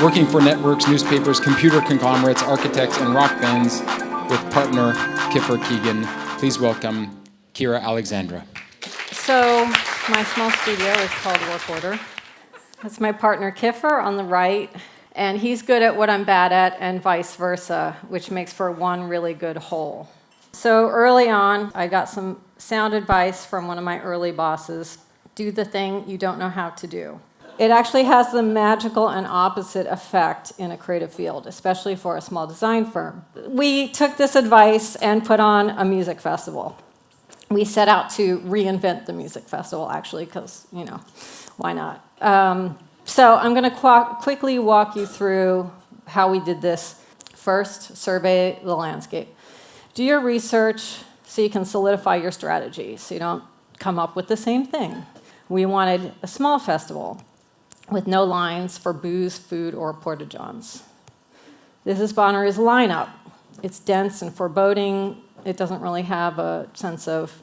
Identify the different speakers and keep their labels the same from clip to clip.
Speaker 1: working for networks, newspapers, computer conglomerates, architects, and rock bands with partner Kiffer Keegan. Please welcome Keira Alexandra.
Speaker 2: So my small studio is called Work Order. That's my partner Kiffer on the right, and he's good at what I'm bad at and vice versa, which makes for one really good whole. So early on, I got some sound advice from one of my early bosses: do the thing you don't know how to do. It actually has the magical and opposite effect in a creative field, especially for a small design firm. We took this advice and put on a music festival. We set out to reinvent the music festival, actually, because, why not? So I'm going to quickly walk you through how we did this. First, survey the landscape. Do your research so you can solidify your strategy, so you don't come up with the same thing. We wanted a small festival with no lines for booze, food, or porta-johns. This is Bonnaroo's lineup. It's dense and foreboding. It doesn't really have a sense of,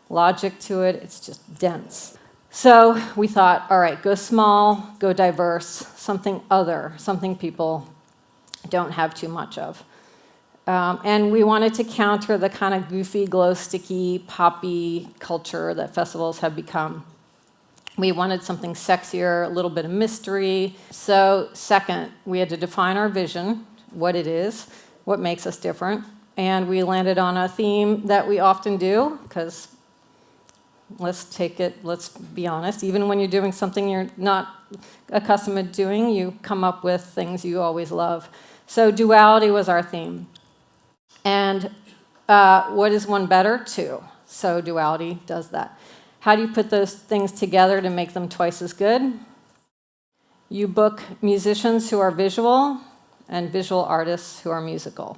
Speaker 2: logic to it. It's just dense. So we thought, all right, go small, go diverse, something other, something people don't have too much of. And we wanted to counter the kind of goofy, glow-sticky, poppy culture that festivals have become. We wanted something sexier, a little bit of mystery. So second, we had to define our vision, what it is, what makes us different. And we landed on a theme that we often do, because let's be honest, even when you're doing something you're not accustomed to doing, you come up with things you always love. So duality was our theme. And what is one better? Two. So duality does that. How do you put those things together to make them twice as good? You book musicians who are visual and visual artists who are musical.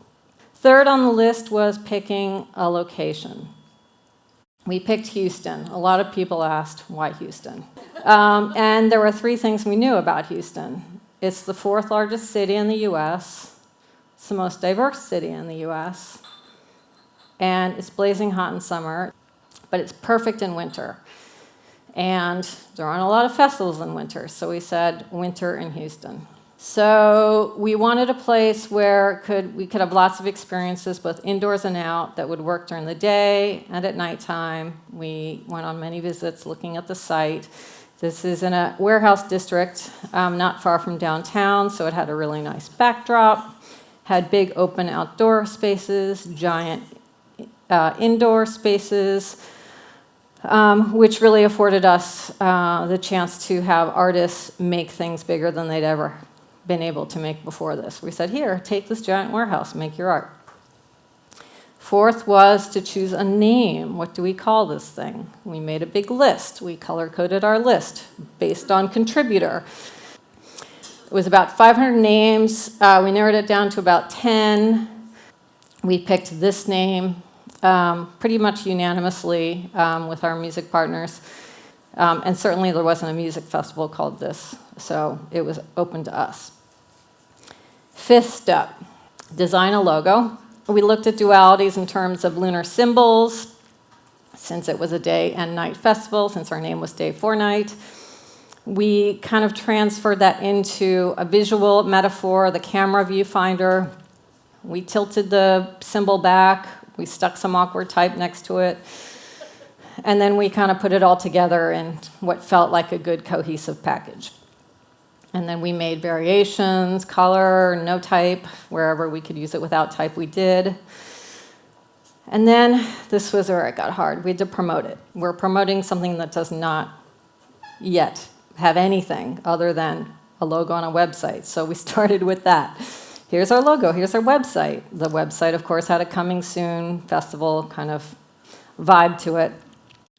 Speaker 2: Third on the list was picking a location. We picked Houston. A lot of people asked, why Houston? And there were three things we knew about Houston. It's the fourth largest city in the US. It's the most diverse city in the US. And it's blazing hot in summer, but it's perfect in winter. And there aren't a lot of festivals in winter, so we said winter in Houston. So we wanted a place where we could have lots of experiences, both indoors and out, that would work during the day and at nighttime. We went on many visits looking at the site. This is in a warehouse district not far from downtown, so it had a really nice backdrop, had big open outdoor spaces, giant indoor spaces, which really afforded us the chance to have artists make things bigger than they'd ever been able to make before this. We said, here, take this giant warehouse, make your art. Fourth was to choose a name. What do we call this thing? We made a big list. We color-coded our list based on contributor. It was about 500 names. We narrowed it down to about 10. We picked this name pretty much unanimously with our music partners. And certainly there wasn't a music festival called this, so it was open to us. Fifth step, design a logo. We looked at dualities in terms of lunar symbols, since it was a day and night festival, since our name was Day for Night. We kind of transferred that into a visual metaphor, the camera viewfinder. We tilted the symbol back. We stuck some awkward type next to it. And then we kind of put it all together in what felt like a good cohesive package. And then we made variations, color, no type, wherever we could use it without type, we did. And then this was where it got hard. We had to promote it. We're promoting something that does not yet have anything other than a logo on a website. So we started with that. Here's our logo, here's our website. The website, of course, had a coming soon festival kind of vibe to it.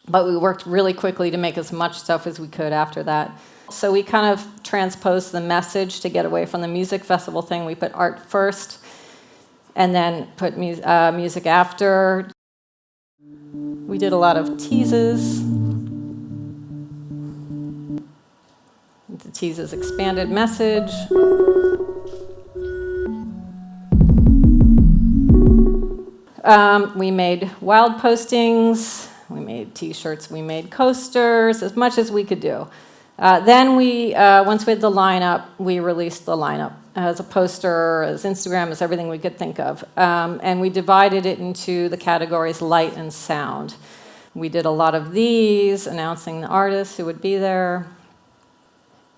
Speaker 2: But we worked really quickly to make as much stuff as we could after that. So we kind of transposed the message to get away from the music festival thing. We put art first and then put music after. We did a lot of teases. The teases expanded message. We made wild postings. We made t-shirts, we made coasters, as much as we could do. Then once we had the lineup, we released the lineup as a poster, as Instagram, as everything we could think of. And we divided it into the categories light and sound. We did a lot of these, announcing the artists who would be there.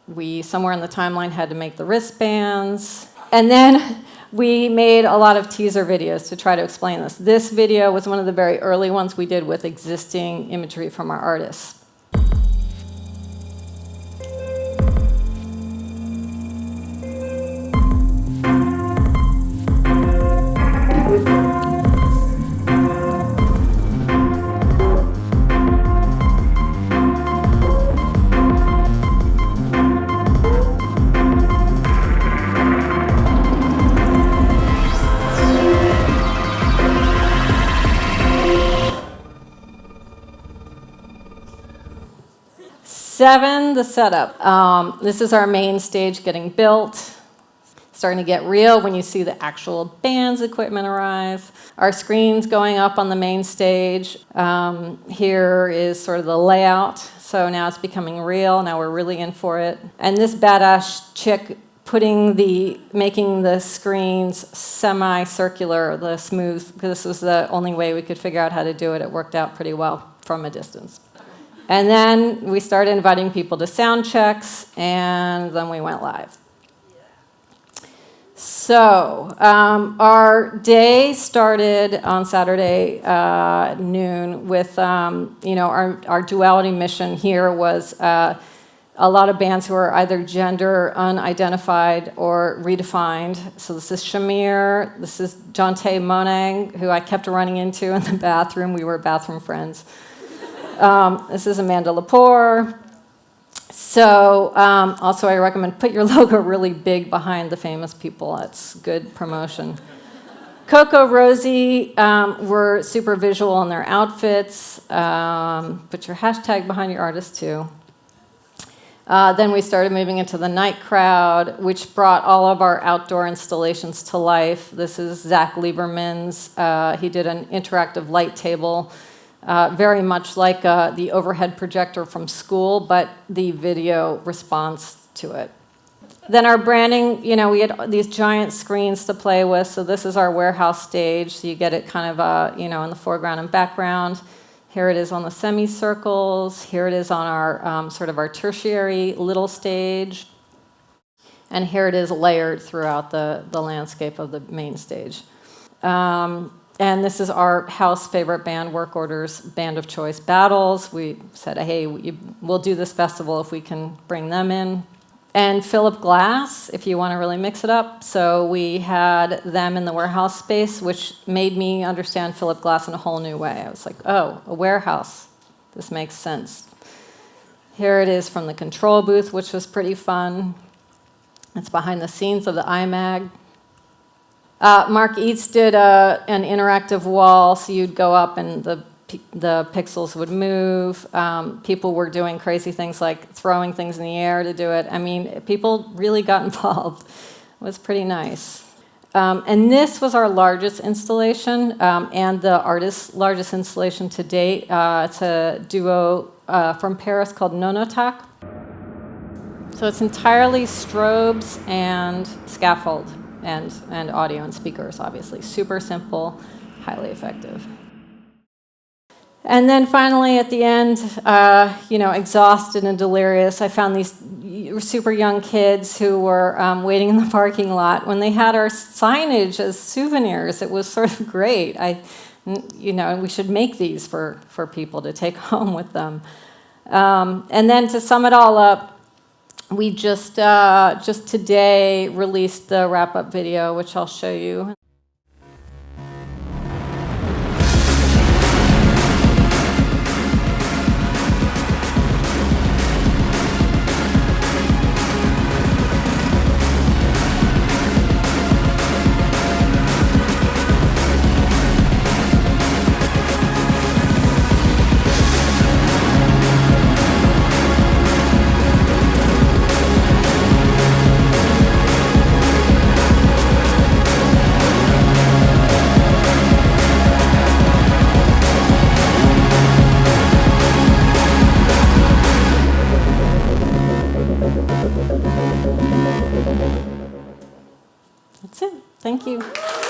Speaker 2: We, somewhere in the timeline, had to make the wristbands. And then we made a lot of teaser videos to try to explain this. This video was one of the very early ones we did with existing imagery from our artists. Seven, the setup. This is our main stage getting built. Starting to get real when you see the actual band's equipment arrive. Our screens going up on the main stage. Here is sort of the layout. So now it's becoming real. Now we're really in for it. And this badass chick making the screens semicircular, the smooth, because this was the only way we could figure out how to do it. It worked out pretty well from a distance. And then we started inviting people to sound checks, and then we went live. So our day started on Saturday noon with, our duality mission here was a lot of bands who are either gender unidentified or redefined. So this is Shamir, this is Jonte Monang, who I kept running into in the bathroom. We were bathroom friends. This is Amanda Lepore. So also I recommend put your logo really big behind the famous people. That's good promotion. Coco, Rosie were super visual in their outfits. Put your hashtag behind your artist too. Then we started moving into the night crowd, which brought all of our outdoor installations to life. This is Zach Lieberman's. He did an interactive light table. Very much like the overhead projector from school, but the video response to it. Then our branding, we had these giant screens to play with. So this is our warehouse stage. So you get it kind of, in the foreground and background. Here it is on the semicircles. Here it is on our sort of our tertiary little stage. And here it is layered throughout the landscape of the main stage. And this is our house favorite band, Work Order's Band of Choice Battles. We said, hey, we'll do this festival if we can bring them in. And Philip Glass, if you want to really mix it up. So we had them in the warehouse space, which made me understand Philip Glass in a whole new way. I was like, oh, a warehouse. This makes sense. Here it is from the control booth, which was pretty fun. It's behind the scenes of the IMAG. Mark Eats did an interactive wall, so you'd go up and the pixels would move. People were doing crazy things like throwing things in the air to do it. I mean, people really got involved. It was pretty nice. And this was our largest installation and the artist's largest installation to date. It's a duo from Paris called Nonotac. So it's entirely strobes and scaffold. And audio and speakers, obviously. Super simple, highly effective. And then finally, at the end, exhausted and delirious, I found these super young kids who were waiting in the parking lot. When they had our signage as souvenirs, it was sort of great. We should make these for people to take home with them. And then to sum it all up, we just today released the wrap-up video, which I'll show you. That's it. Thank you.